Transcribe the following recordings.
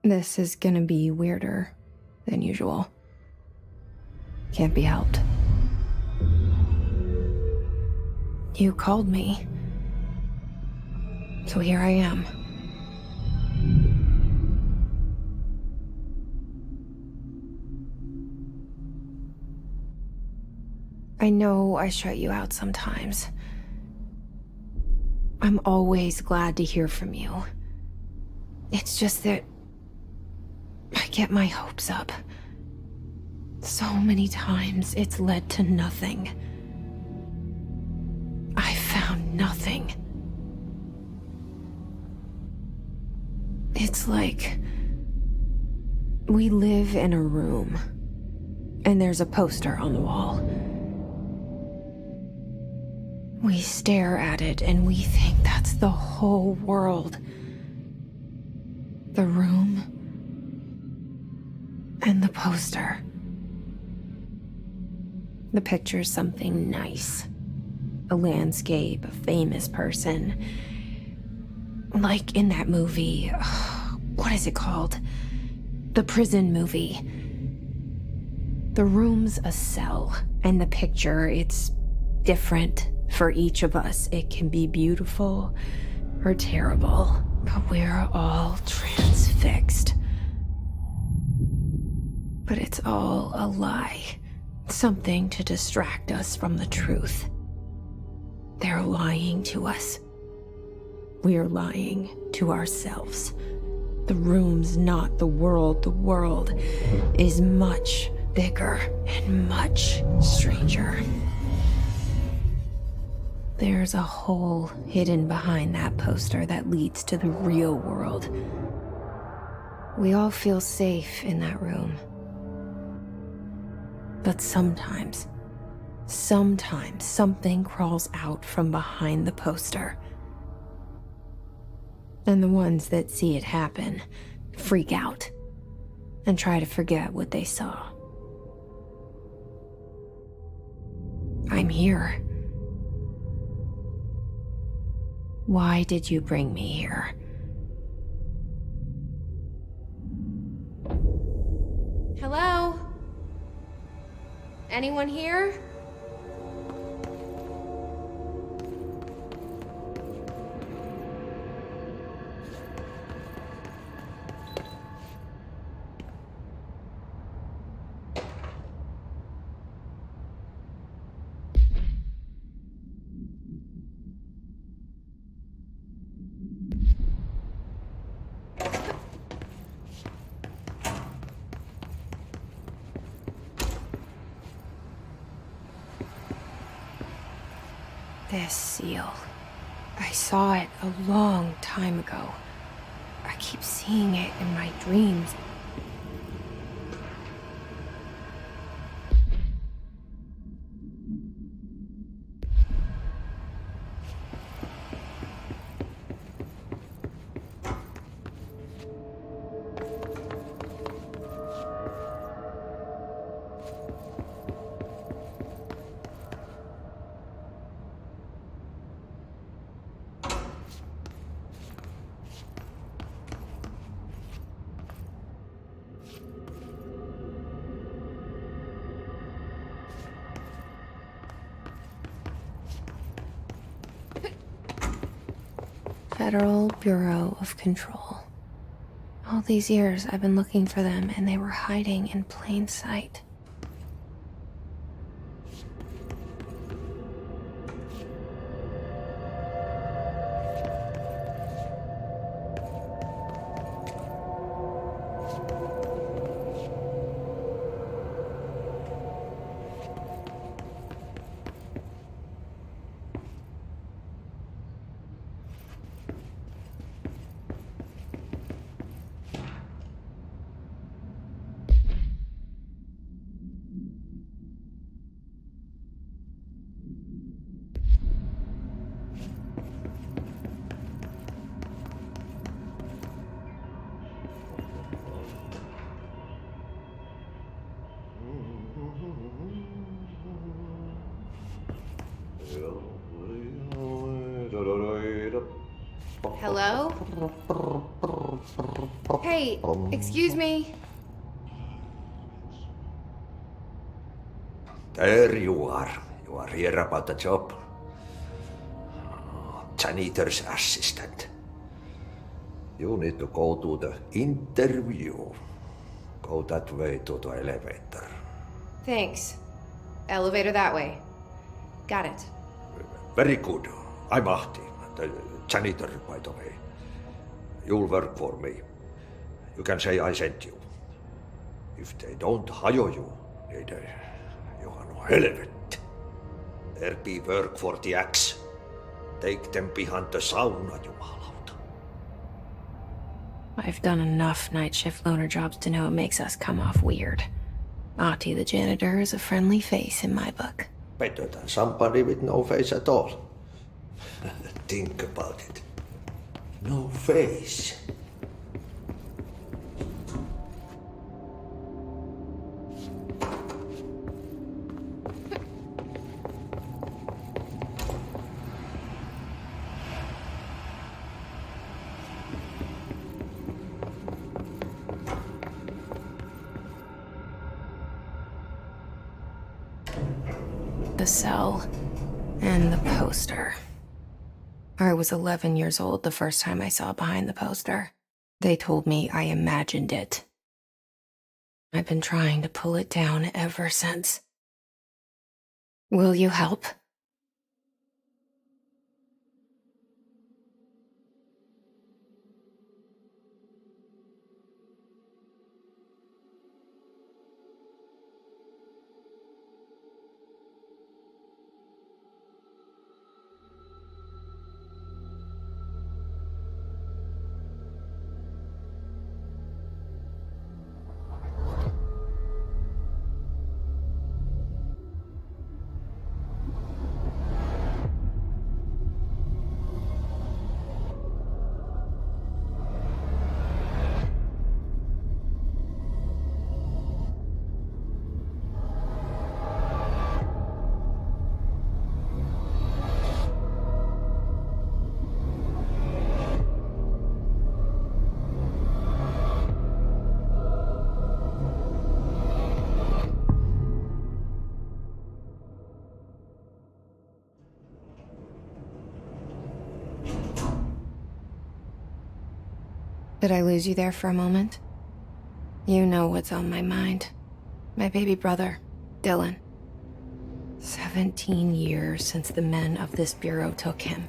This is gonna be weirder than usual. Can't be helped. You called me. So here I am. I know I shut you out sometimes. I'm always glad to hear from you. It's just that I get my hopes up. So many times it's led to nothing. I found nothing. It's like we live in a room, and there's a poster on the wall. We stare at it and we think that's the whole world. The room and the poster. The picture's something nice. A landscape, a famous person. Like in that movie, what is it called? The prison movie. The room's a cell, and the picture, it's different for each of us. It can be beautiful or terrible, but we're all transfixed. But it's all a lie. Something to distract us from the truth. They're lying to us. We're lying to ourselves. The room's not the world. The world is much bigger and much stranger. There's a hole hidden behind that poster that leads to the real world. We all feel safe in that room. But sometimes something crawls out from behind the poster. And the ones that see it happen freak out and try to forget what they saw. I'm here. Why did you bring me here? Hello? Anyone here? This seal. I saw it a long time ago. I keep seeing it in my dreams. Federal Bureau of Control. All these years I've been looking for them, and they were hiding in plain sight. Hello? Hey, Hey, excuse me. There you are. You are here about the job. Janitor's assistant. You need to go to the interview. Go that way to the elevator. Thanks. Elevator that way. Got it. Very good. I'm Ahti, the janitor, by the way. You'll work for me. You can say I sent you. If they don't hire you, you are no helvet. There be work for the axe. Take them behind the sauna, jumalauta. I've done enough night shift loner jobs to know it makes us come off weird. Ahti the janitor is a friendly face in my book. Better than somebody with no face at all. Think about it. No face. The cell and the poster. I was 11 years old the first time I saw behind the poster. They told me I imagined it. I've been trying to pull it down ever since. Will you help? Did I lose you there for a moment? You know what's on my mind. My baby brother, Dylan. 17 years since the men of this bureau took him.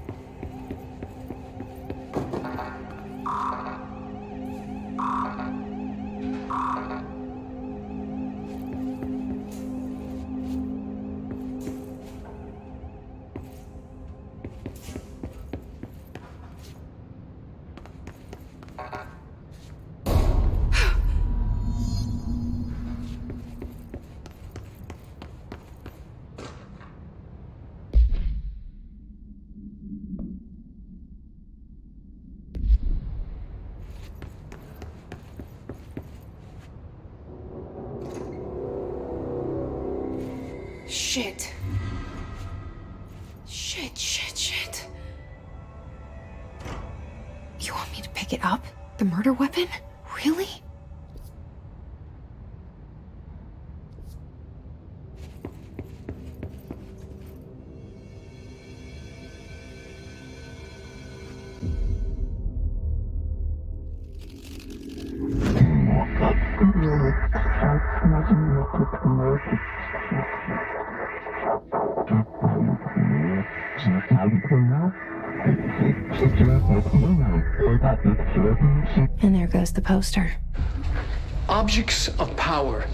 Shit. Shit. You want me to pick it up? The murder weapon? Really? And there goes the poster. Objects of power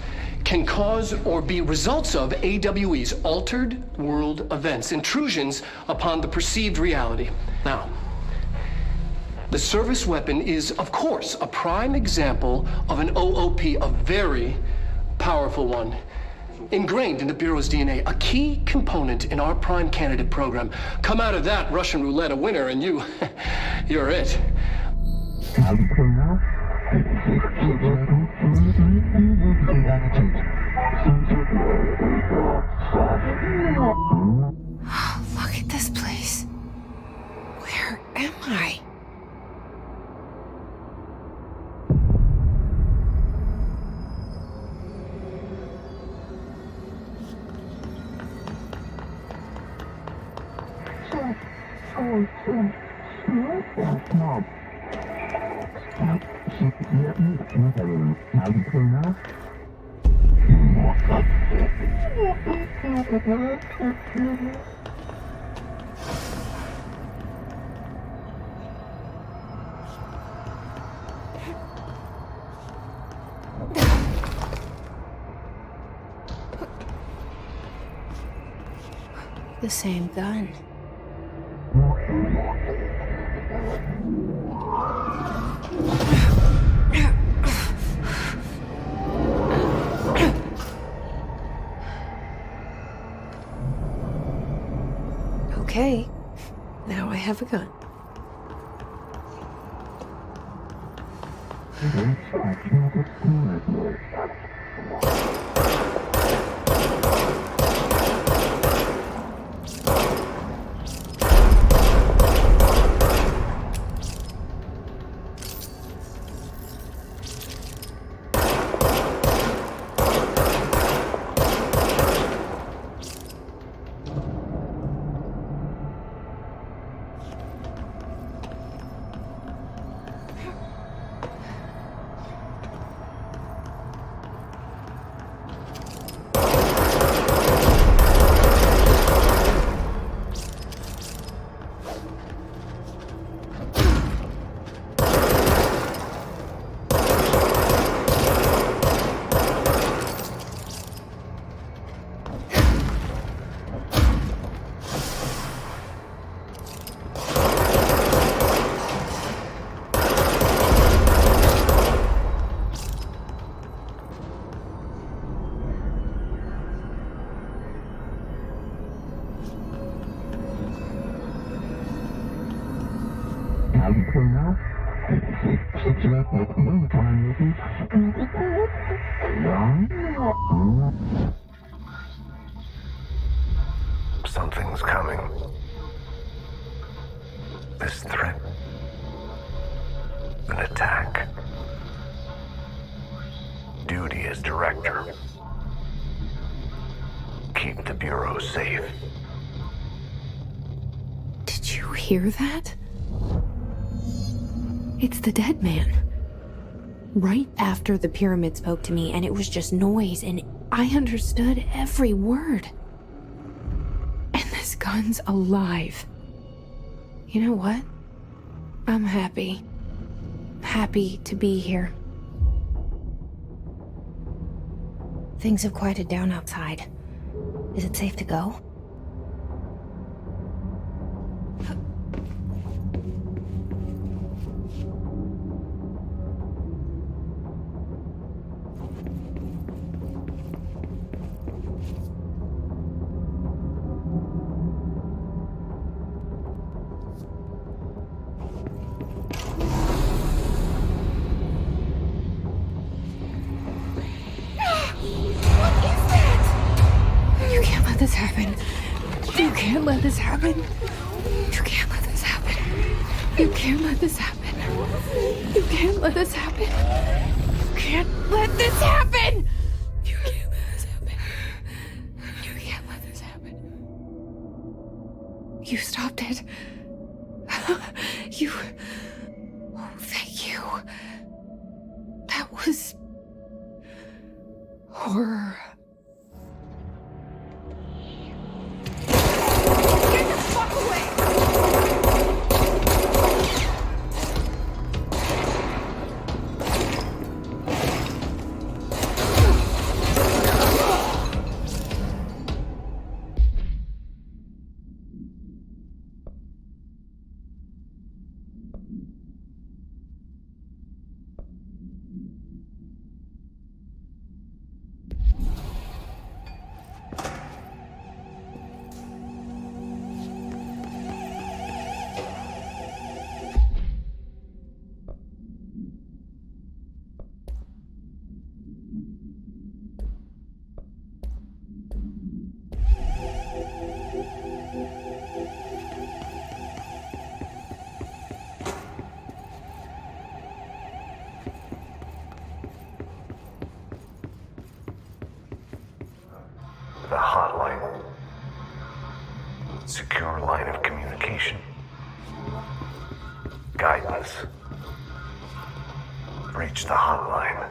can cause or be results of AWE's altered world events, intrusions upon the perceived reality. Now, the service weapon is, of course, a prime example of an OOP, a very powerful one, ingrained in the Bureau's DNA, a key component in our prime candidate program. Come out of that Russian roulette a winner and you're it. Look at this place. Where am I? The same gun. Okay, now I have a gun. Something's coming. This threat. An attack. Duty as director. Keep the Bureau safe. Did you hear that? It's the dead man. Right after the pyramid spoke to me, and it was just noise, and I understood every word. And this gun's alive. You know what? I'm happy. Happy to be here. Things have quieted down outside. Is it safe to go? This happen. You can't let this happen. You can't let this happen. You can't let this happen. You can't let this happen. You can't let this happen. You can't let this happen. You can't let this happen. You stopped it. You. Oh, thank you. That was horror. The hotline. Secure line of communication. guidance. Reach the hotline.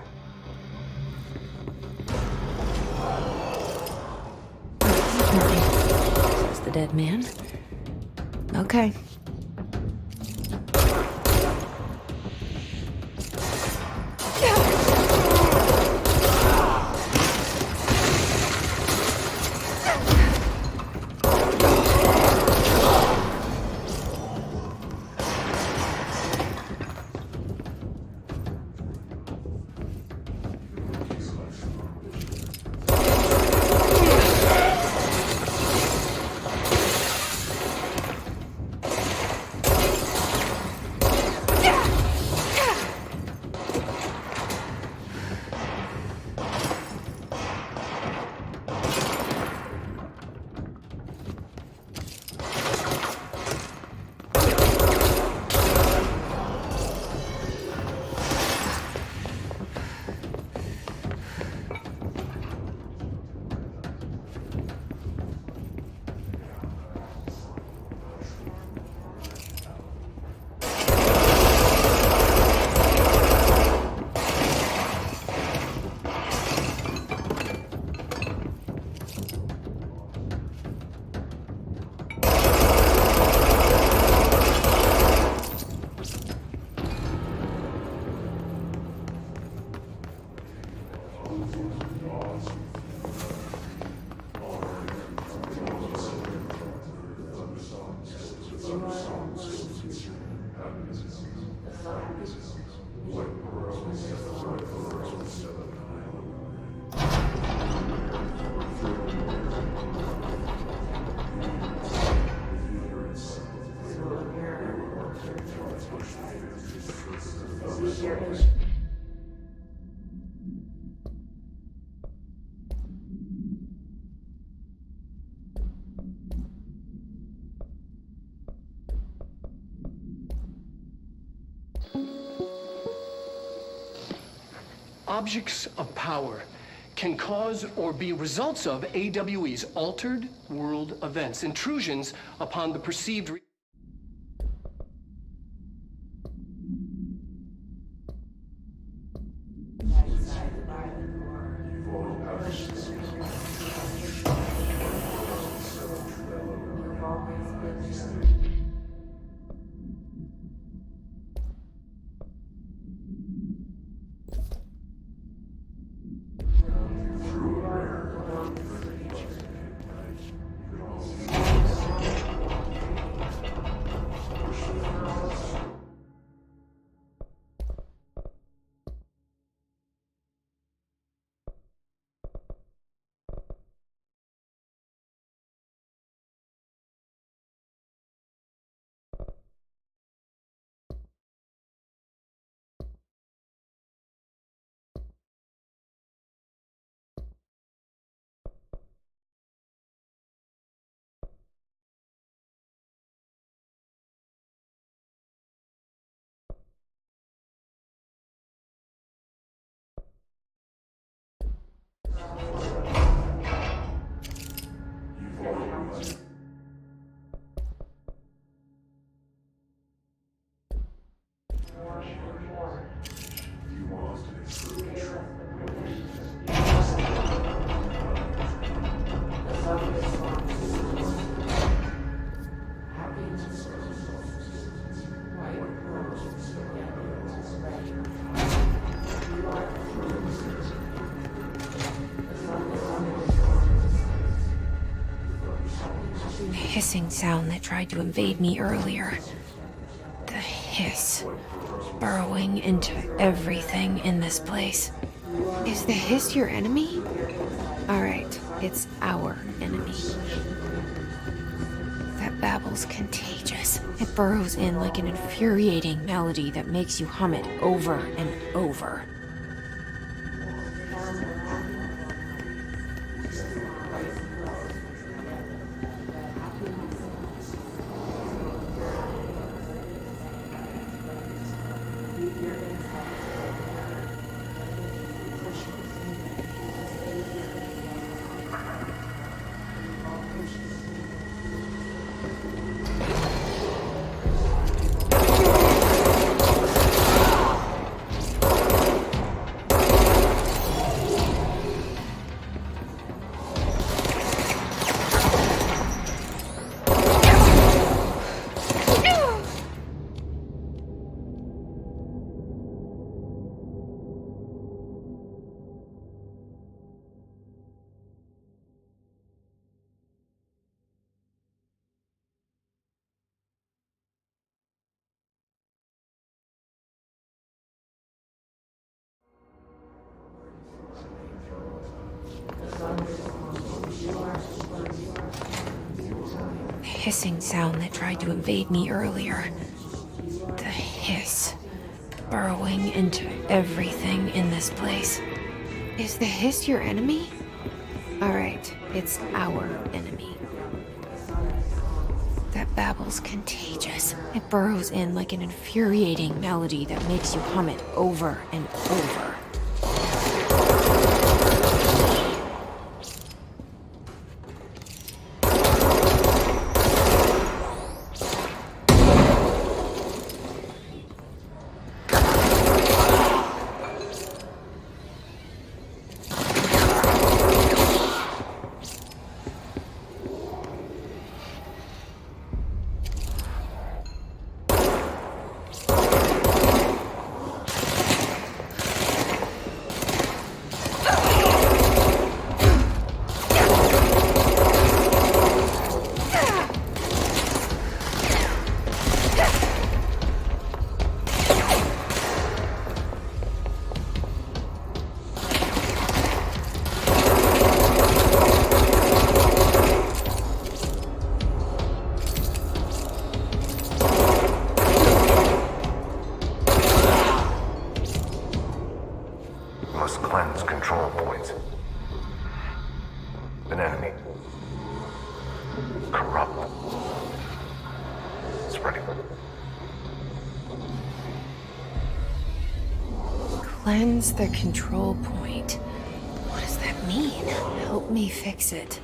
Is the dead man? Okay. Objects of power can cause or be results of AWE's altered world events, intrusions upon the perceived hissing sound that tried to invade me earlier. The hiss, burrowing into everything in this place. Is the hiss your enemy? Alright, it's our enemy. That babble's contagious. It burrows in like an infuriating melody that makes you hum it over and over. hissing sound that tried to invade me earlier. The hiss, burrowing into everything in this place. Is the hiss your enemy? Alright, it's our enemy. That babble's contagious. It burrows in like an infuriating melody that makes you hum it over and over. Must cleanse control points. An enemy. Corrupt. Spreading. Cleanse the control point. What does that mean? Help me fix it.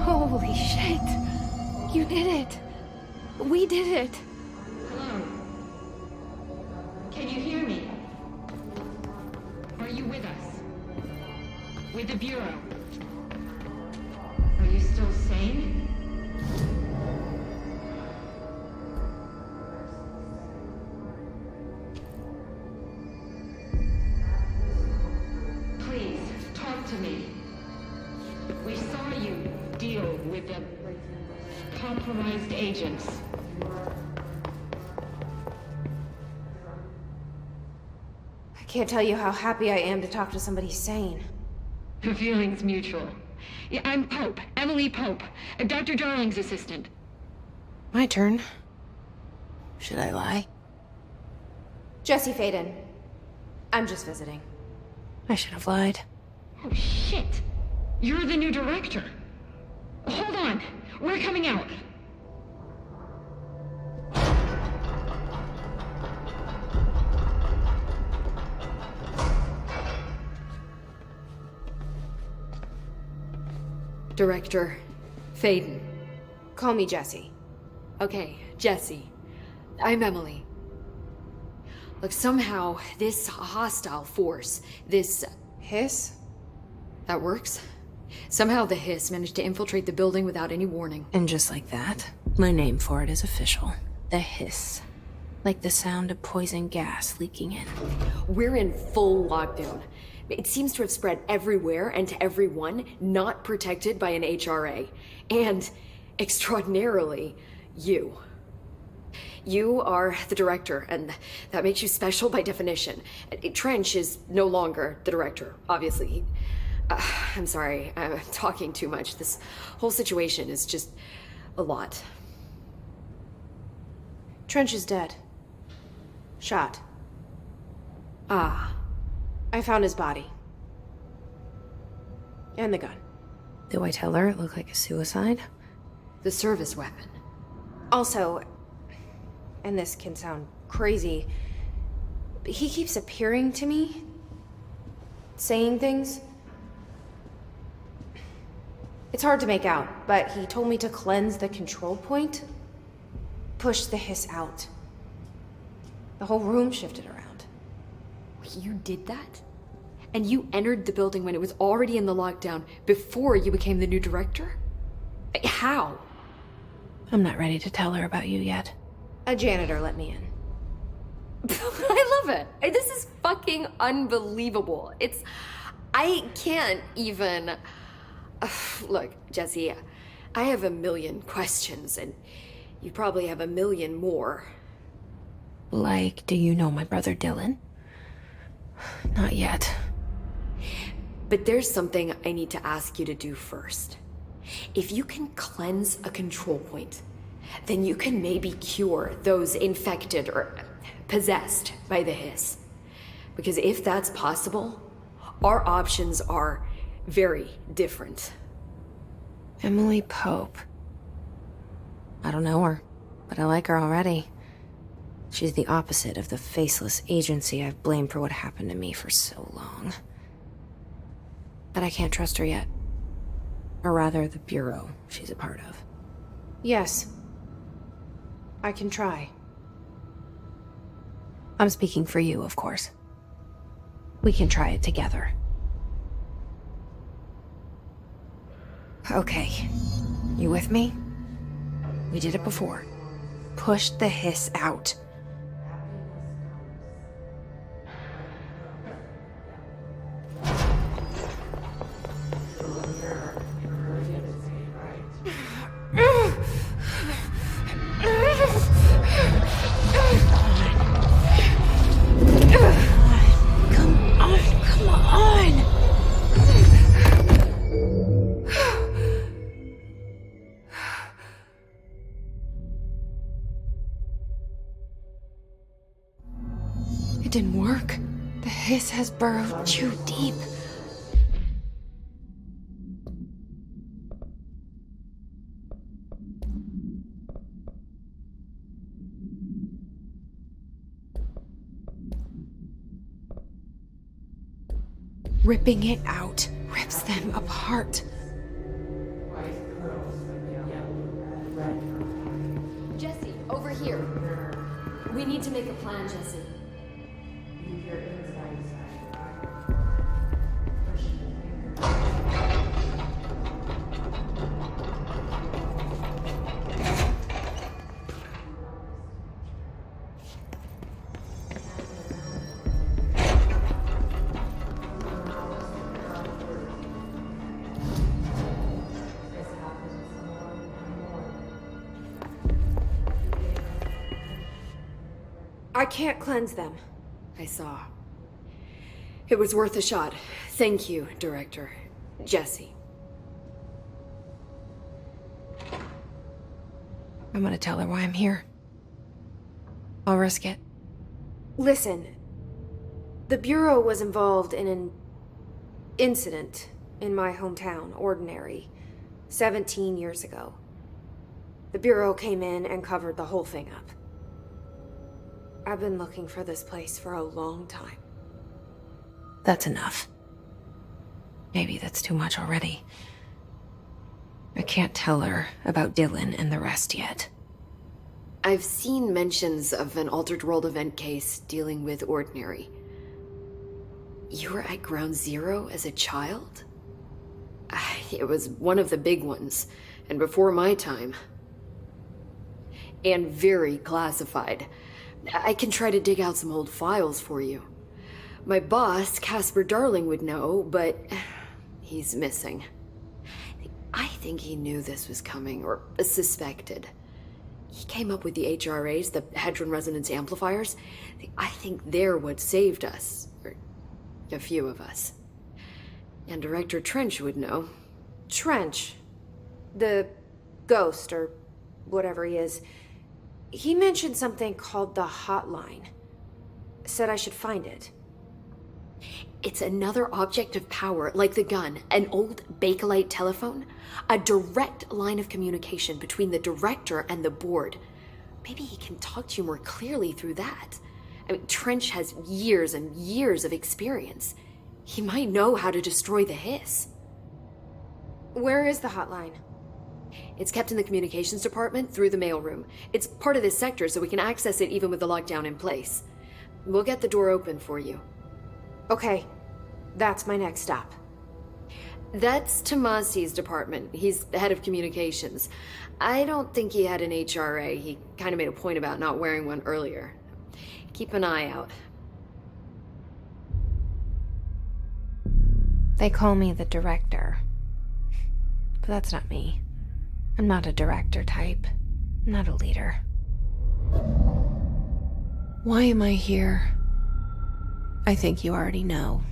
Holy shit! You did it! We did it! Hello? Can you hear me? Are you with us? With the Bureau? Are you still sane? Please, talk to me. We saw you deal with the compromised agents. I can't tell you how happy I am to talk to somebody sane. The feeling's mutual. Yeah, I'm Pope, Emily Pope, Dr. Darling's assistant. My turn. Should I lie? Jesse Faden. I'm just visiting. I should have lied. Oh, shit. You're the new director. Hold on. We're coming out. Director Faden. Call me Jesse. Okay, Jesse. I'm Emily. Look, somehow this hostile force, this... Hiss? that works? Somehow the hiss managed to infiltrate the building without any warning. And just like that, my name for it is official. The hiss. Like the sound of poison gas leaking in. We're in full lockdown. It seems to have spread everywhere and to everyone not protected by an HRA. And, extraordinarily, you. You are the director, and that makes you special by definition. Trench is no longer the director, obviously. I'm sorry, I'm talking too much. This whole situation is just a lot. Trench is dead. Shot. Ah. I found his body. And the gun. Do I tell her it looked like a suicide? The service weapon. Also, and this can sound crazy, but he keeps appearing to me, saying things. It's hard to make out, but he told me to cleanse the control point, push the hiss out. The whole room shifted around. You did that? And you entered the building when it was already in the lockdown before you became the new director? How? I'm not ready to tell her about you yet. A janitor let me in. I love it. This is fucking unbelievable. I can't even... Look, Jesse, I have a million questions, and you probably have a million more. Like, do you know my brother Dylan? Not yet. But there's something I need to ask you to do first. If you can cleanse a control point, then you can maybe cure those infected or possessed by the hiss. Because if that's possible, our options are very different. Emily Pope. I don't know her, but I like her already. She's the opposite of the faceless agency I've blamed for what happened to me for so long. But I can't trust her yet. Or rather, the Bureau she's a part of. Yes. I can try. I'm speaking for you, of course. We can try it together. Okay. You with me? We did it before. Push the hiss out. Come on. It didn't work. The hiss has burrowed too deep. Ripping it out rips them apart. Jesse, over here. We need to make a plan, Jesse. I can't cleanse them. I saw. It was worth a shot. Thank you, Director. Jesse. I'm gonna tell her why I'm here. I'll risk it. Listen. The Bureau was involved in an incident in my hometown, Ordinary, 17 years ago. The Bureau came in and covered the whole thing up. I've been looking for this place for a long time. That's enough. Maybe that's too much already. I can't tell her about Dylan and the rest yet. I've seen mentions of an Altered World event case dealing with Ordinary. You were at Ground Zero as a child? It was one of the big ones, and before my time. And very classified. I can try to dig out some old files for you. My boss, Casper Darling, would know, but he's missing. I think he knew this was coming, or suspected. He came up with the HRAs, the Hadron Resonance Amplifiers. I think they're what saved us, or a few of us. And Director Trench would know. Trench. The ghost, or whatever he is. He mentioned something called the hotline. Said I should find it. It's another object of power, like the gun, an old Bakelite telephone, a direct line of communication between the director and the board. Maybe he can talk to you more clearly through that. I mean, Trench has years and years of experience. He might know how to destroy the hiss. Where is the hotline? It's kept in the communications department through the mailroom. It's part of this sector, so we can access it even with the lockdown in place. We'll get the door open for you. Okay, that's my next stop. That's Tomasi's department. He's the head of communications. I don't think he had an HRA. He kind of made a point about not wearing one earlier. Keep an eye out. They call me the director. but that's not me. I'm not a director type. I'm not a leader. Why am I here? I think you already know.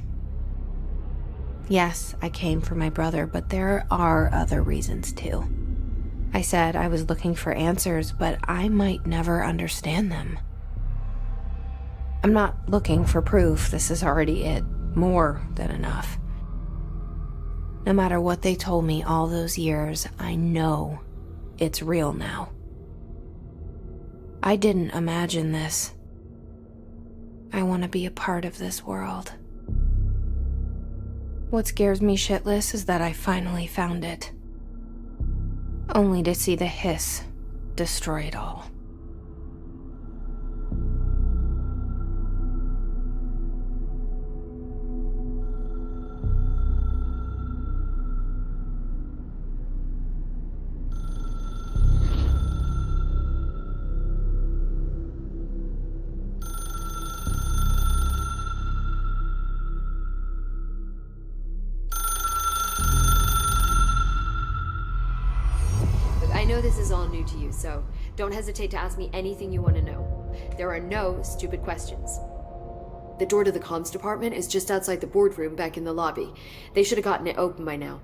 Yes, I came for my brother, but there are other reasons too. I said I was looking for answers, but I might never understand them. I'm not looking for proof. This is already it. More than enough. No matter what they told me all those years, I know it's real now. I didn't imagine this. I want to be a part of this world. What scares me shitless is that I finally found it. Only to see the hiss destroy it all. I know this is all new to you, so don't hesitate to ask me anything you want to know. There are no stupid questions. The door to the comms department is just outside the boardroom back in the lobby. They should have gotten it open by now.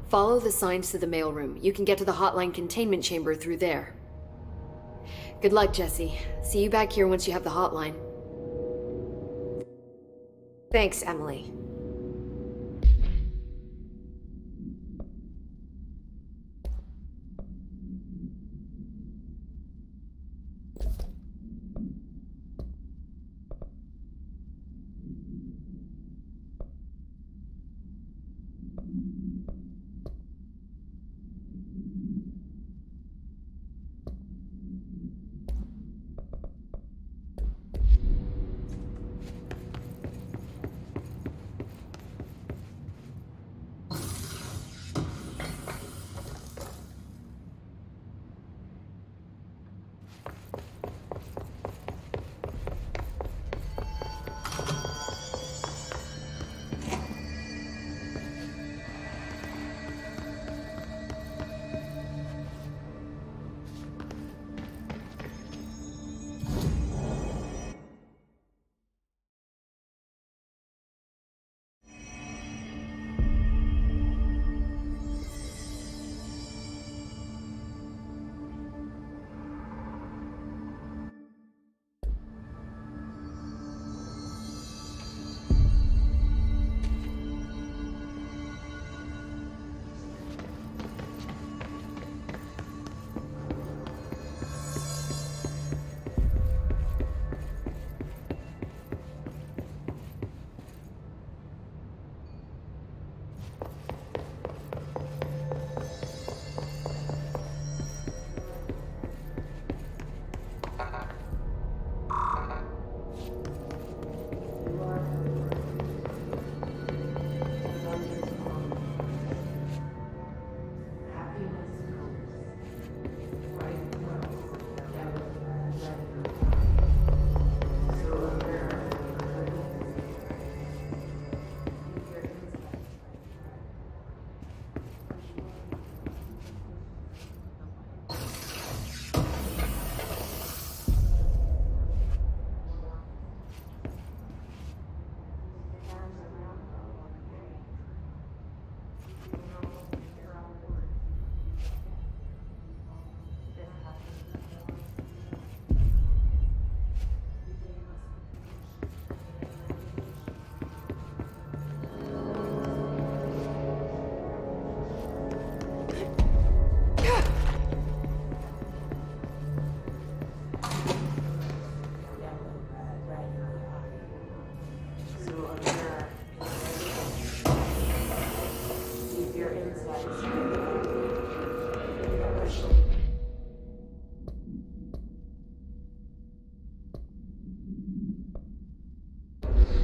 Follow the signs to the mailroom. You can get to the hotline containment chamber through there. Good luck, Jesse. See you back here once you have the hotline. Thanks, Emily.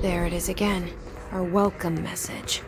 There it is again, our welcome message.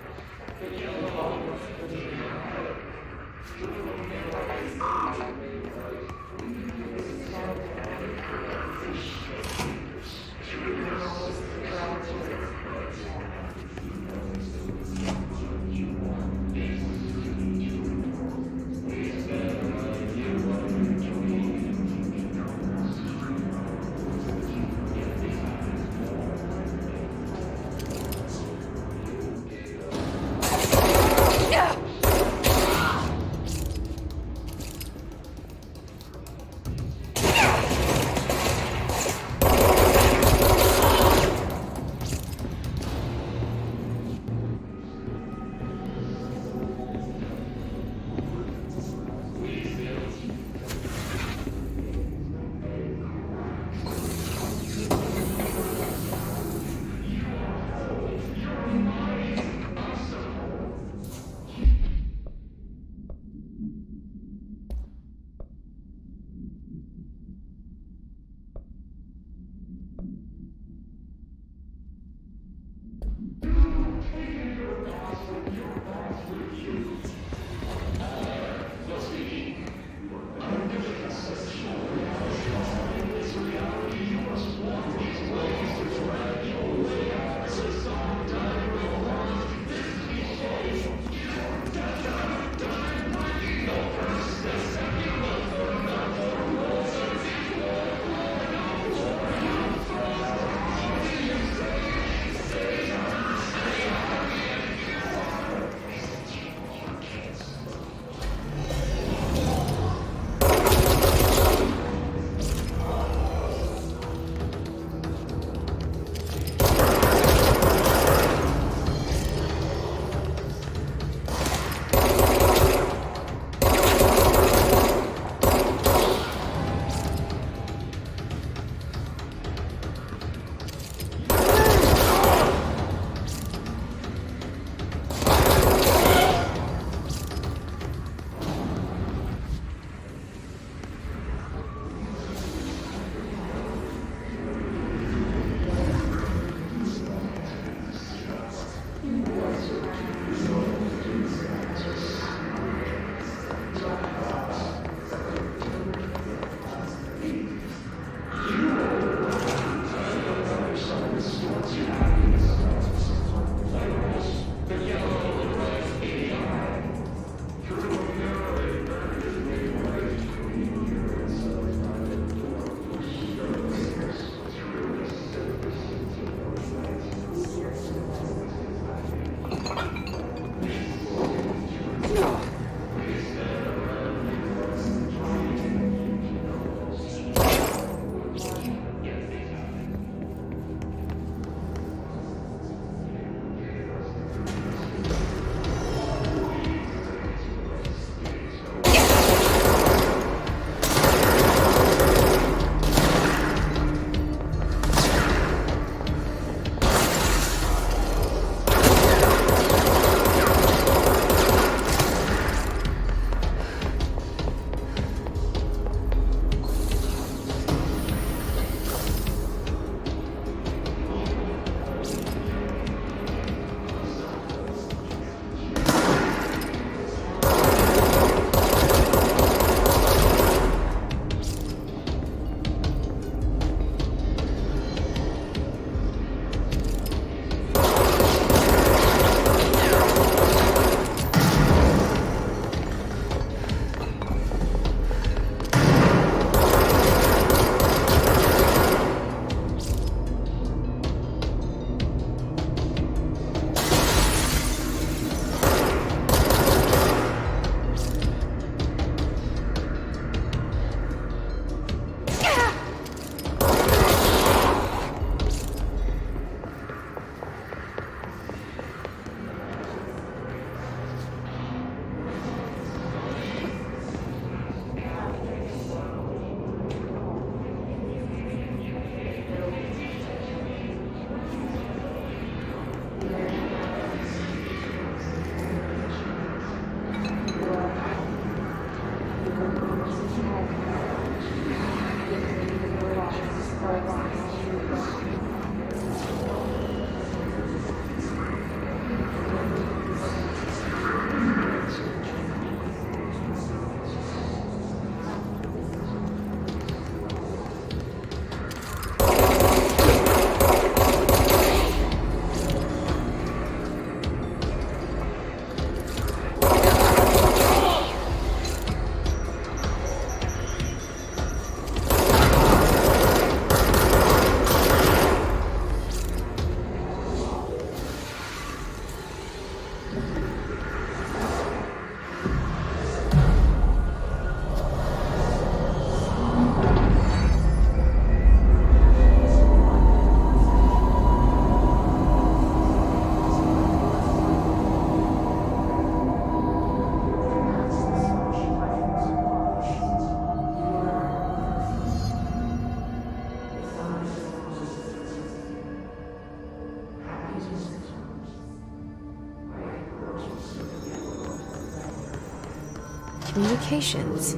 Communications.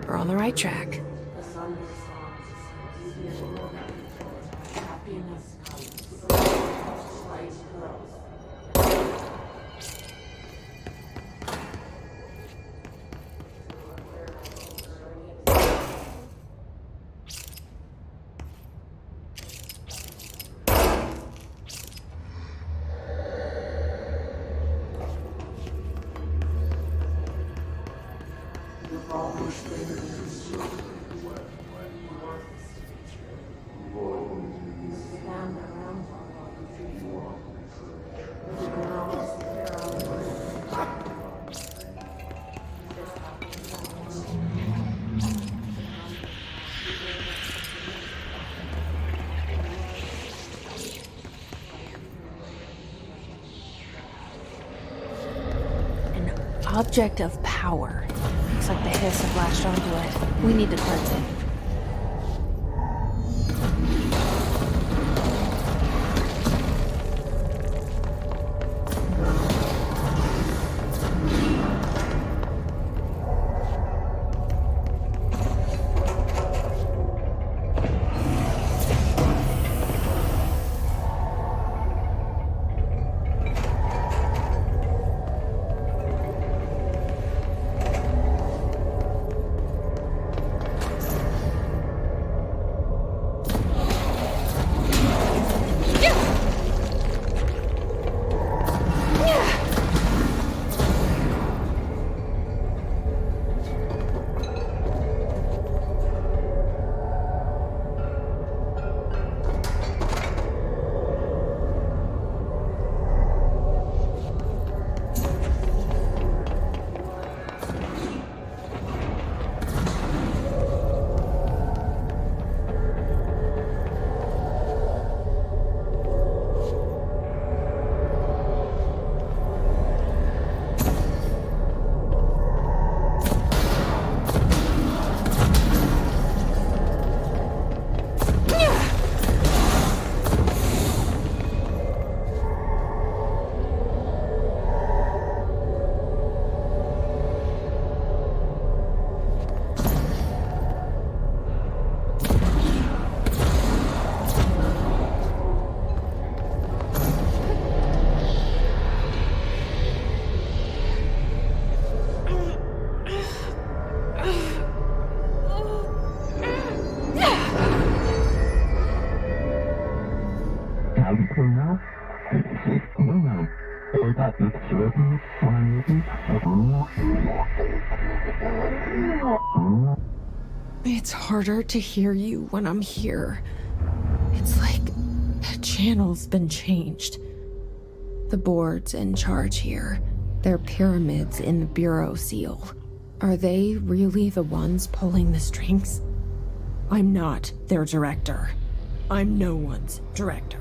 We're on the right track. Object of power. Looks like the hiss have latched onto it. We need to cleanse it. It's harder to hear you when I'm here. It's like the channel's been changed. The board's in charge here. They're pyramids in the Bureau seal. Are they really the ones pulling the strings? I'm not their director. I'm no one's director.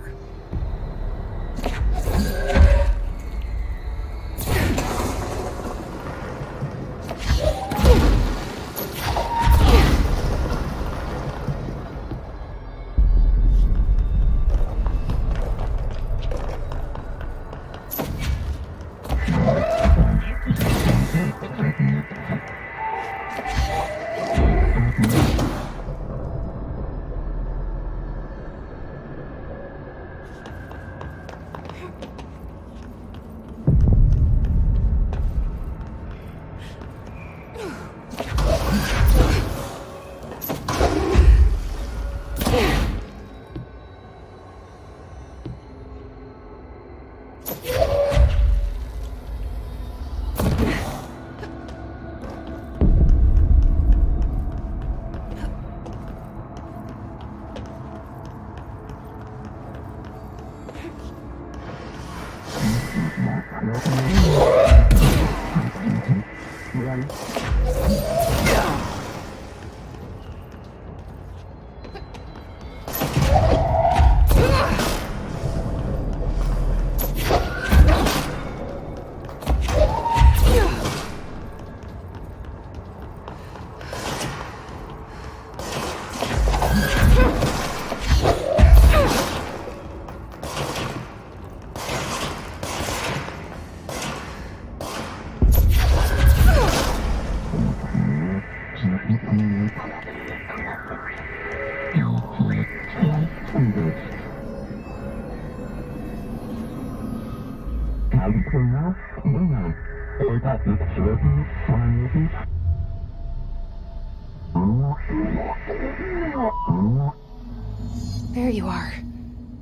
There you are.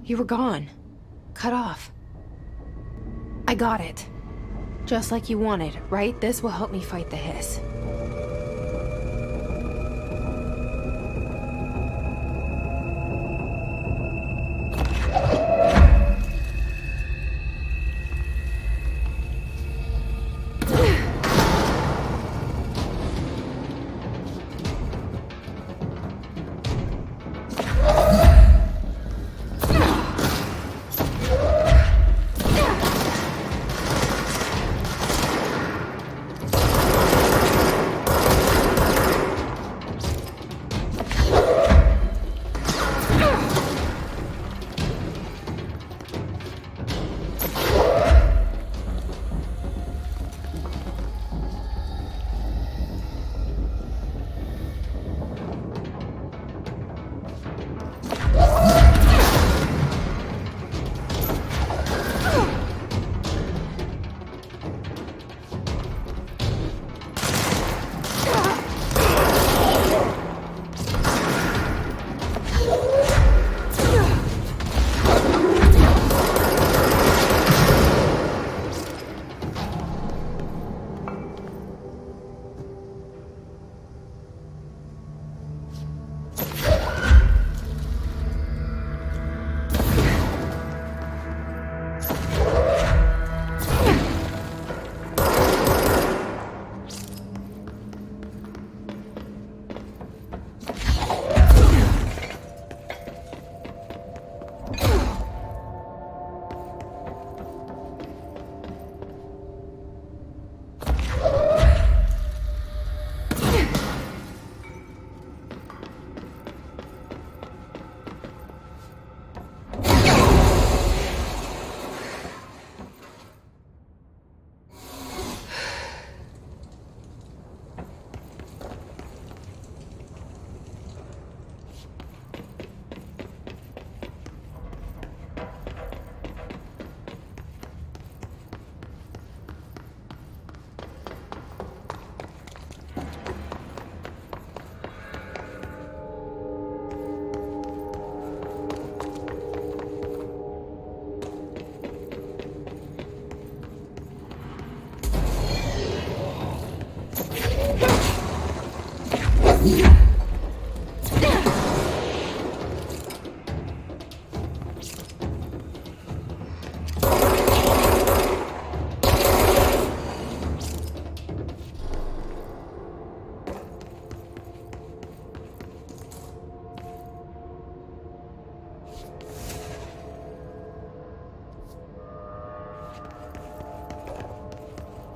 You were gone. Cut off. I got it. Just like you wanted, right? This will help me fight the hiss.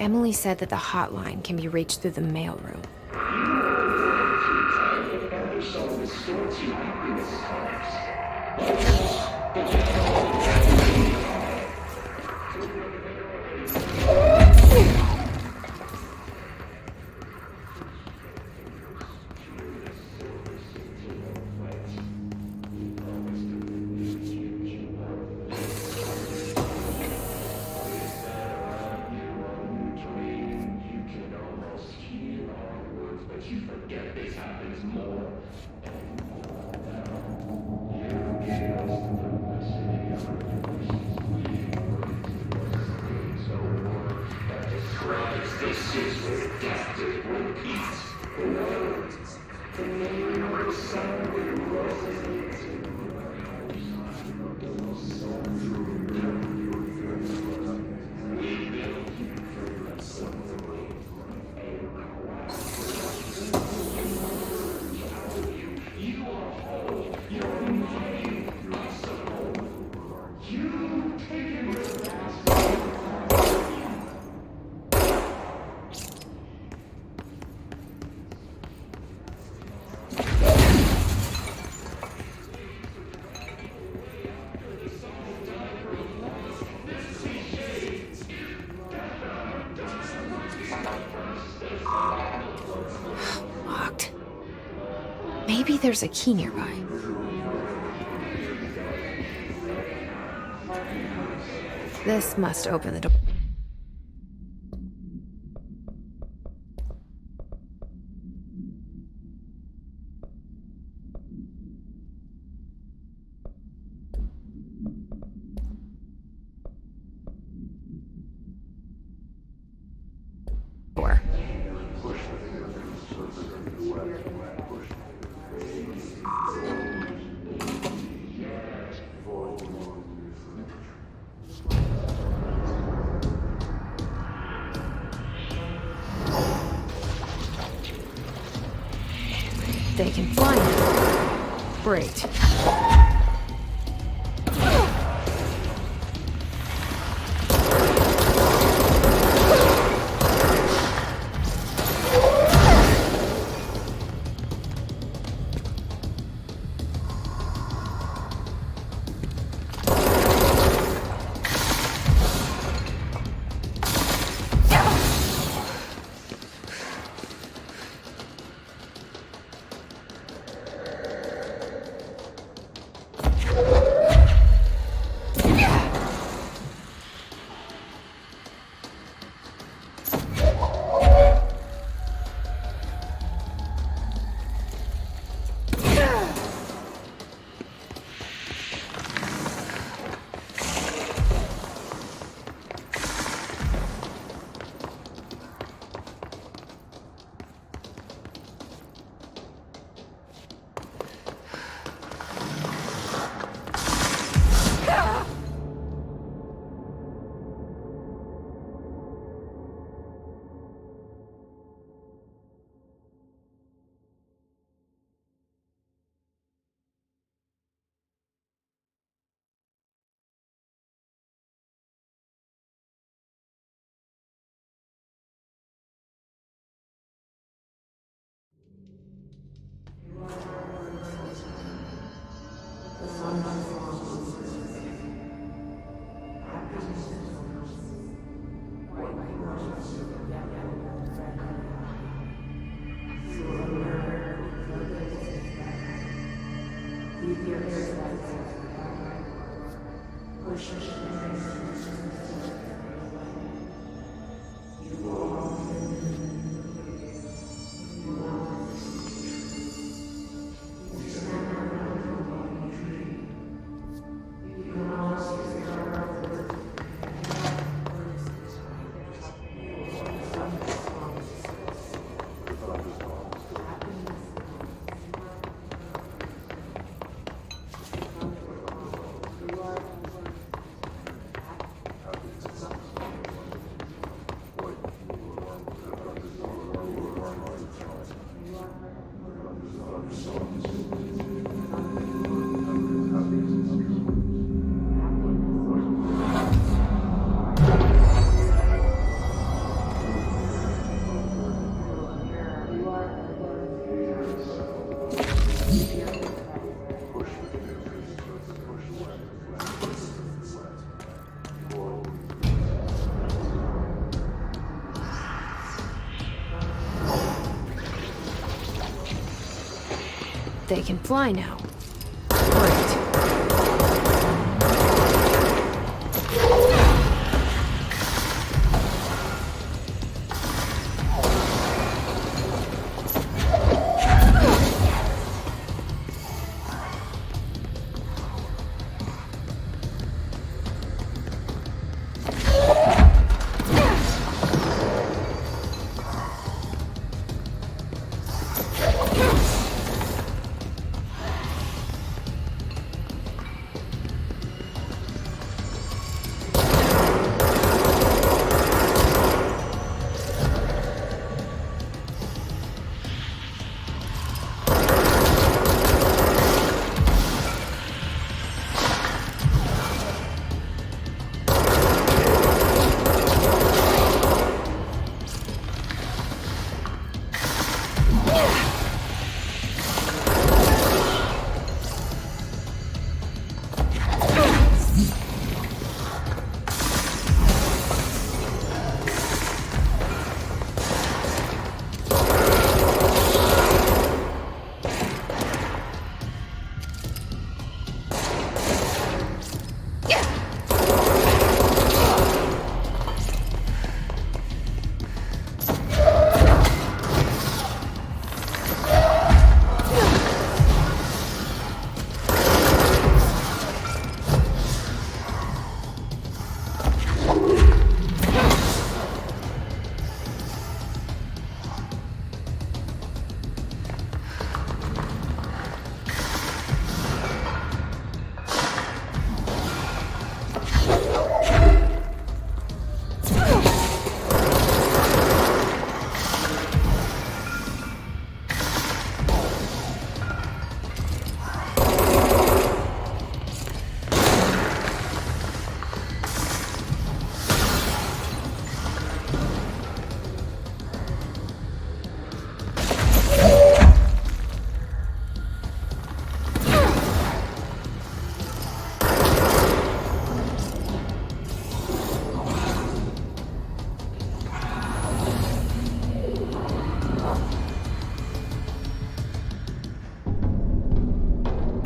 Emily said that the hotline can be reached through the mailroom. Locked. Maybe there's a key nearby. This must open the door. They can fly now. Great. They can fly now. Great.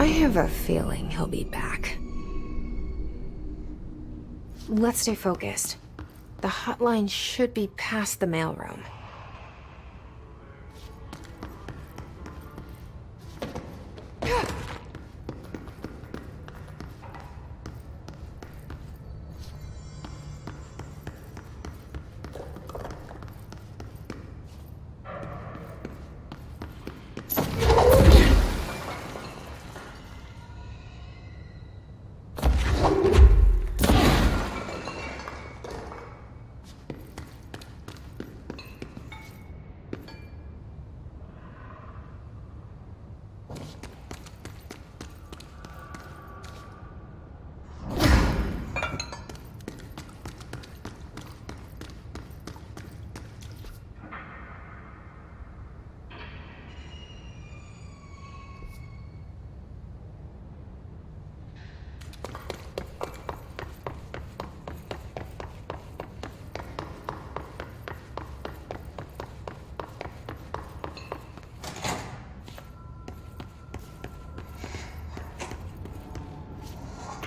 I have a feeling he'll be back. Let's stay focused. The hotline should be past the mailroom.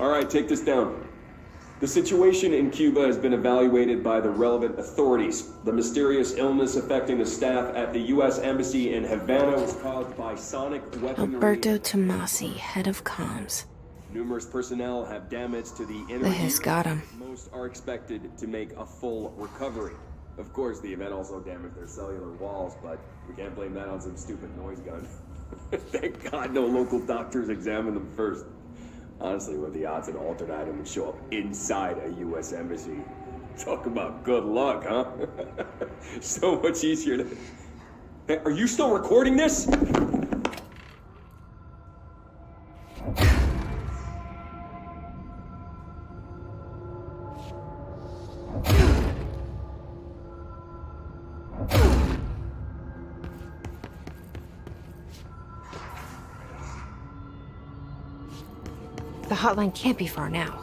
All right, take this down. The situation in Cuba has been evaluated by the relevant authorities. The mysterious illness affecting the staff at the U.S. Embassy in Havana was caused by sonic weaponry. Alberto Tomasi, head of comms. Numerous personnel have damage to the inner The hiss ear. got him. Most are expected to make a full recovery. Of course, the event also damaged their cellular walls, but we can't blame that on some stupid noise gun. Thank God no local doctors examined them first. Honestly, what are the odds an alternate item would show up inside a U.S. embassy? Talk about good luck, huh? So much easier to... Hey, are you still recording this? The hotline can't be far now.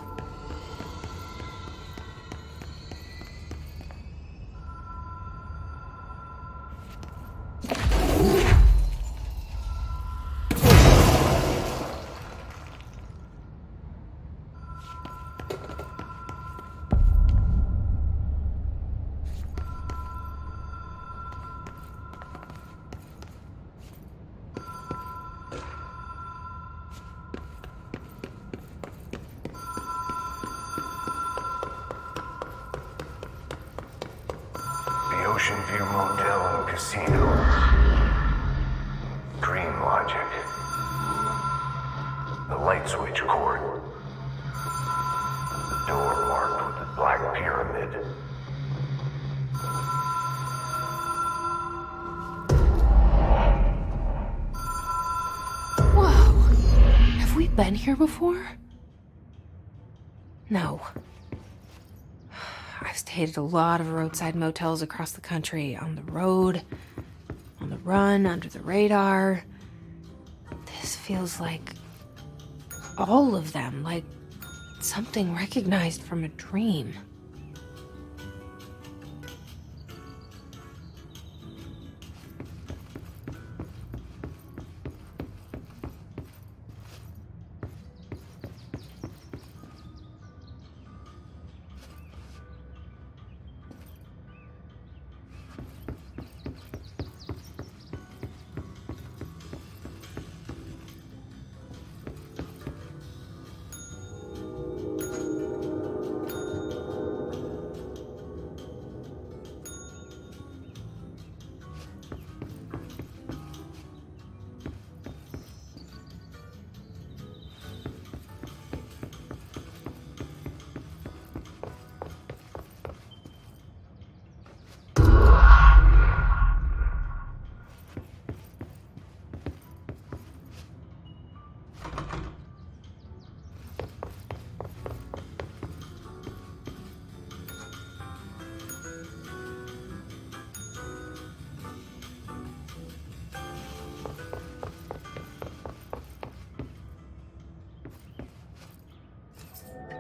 Ocean View Motel and Casino. Dream logic. The light switch cord. The door marked with the black pyramid. Whoa. Have we been here before? No. I've stayed at a lot of roadside motels across the country, on the road, on the run, under the radar. This feels like all of them, like something recognized from a dream.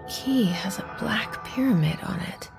Key has a black pyramid on it.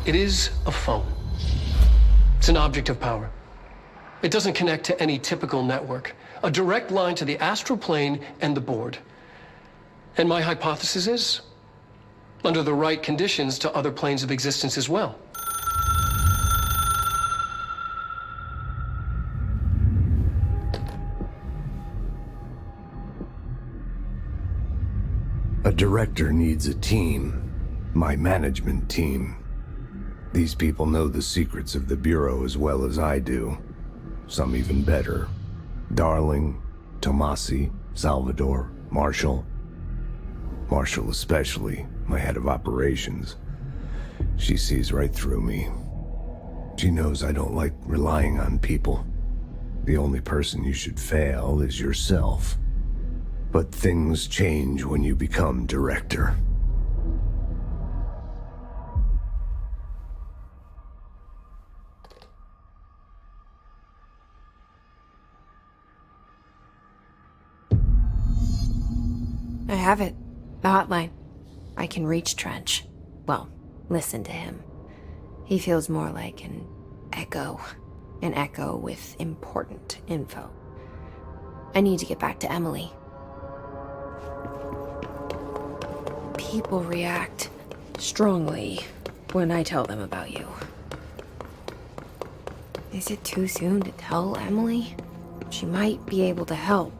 It is a phone. It's an object of power. It doesn't connect to any typical network. A direct line to the astral plane and the board. And my hypothesis is, under the right conditions, to other planes of existence as well. A director needs a team. My management team. These people know the secrets of the Bureau as well as I do. Some even better. Darling, Tomasi, Salvador, Marshall. Marshall especially, my head of operations. She sees right through me. She knows I don't like relying on people. The only person you should fail is yourself. But things change when you become director. I have it. The hotline. I can reach Trench. Well, listen to him. He feels more like an echo. An echo with important info. I need to get back to Emily. People react strongly when I tell them about you. Is it too soon to tell Emily? She might be able to help.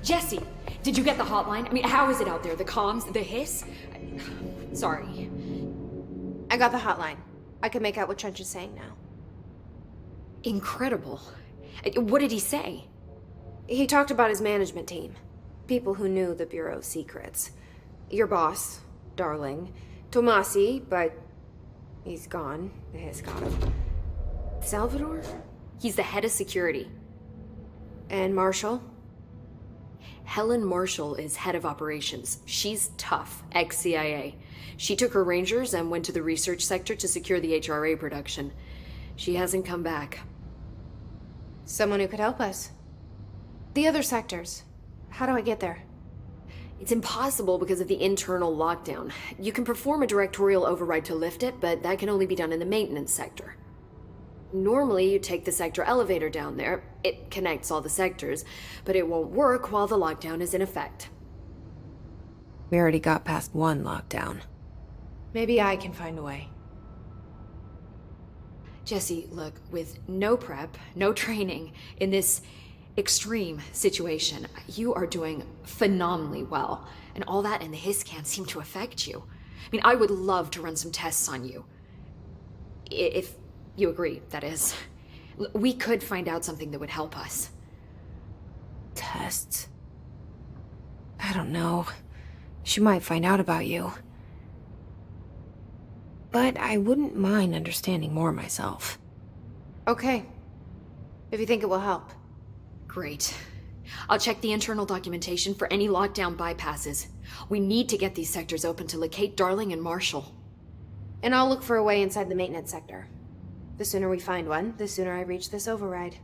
Jesse, Did you get the hotline? I mean, how is it out there? The comms? The hiss? Sorry. I got the hotline. I can make out what Trench is saying now. Incredible. What did he say? He talked about his management team. People who knew the Bureau's secrets. Your boss, Darling. Tomasi, but he's gone. The hiss got him. Salvador? He's the head of security. And Marshall? Helen Marshall is head of operations. She's tough, ex-CIA. She took her Rangers and went to the research sector to secure the HRA production. She hasn't come back. Someone who could help us. The other sectors. How do I get there? It's impossible because of the internal lockdown. You can perform a directorial override to lift it, but that can only be done in the maintenance sector. Normally, you take the sector elevator down there. It connects all the sectors, but it won't work while the lockdown is in effect. We already got past one lockdown. Maybe I can find a way. Jesse, look, with no prep, no training, in this extreme situation, you are doing phenomenally well. And all that and the hiss can't seem to affect you. I mean, I would love to run some tests on you. If you agree, that is. We could find out something that would help us. Tests? I don't know. She might find out about you. But I wouldn't mind understanding more myself. Okay. If you think it will help. Great. I'll check the internal documentation for any lockdown bypasses. We need to get these sectors open to locate Darling and Marshall. And I'll look for a way inside the maintenance sector. The sooner we find one, the sooner I reach this override.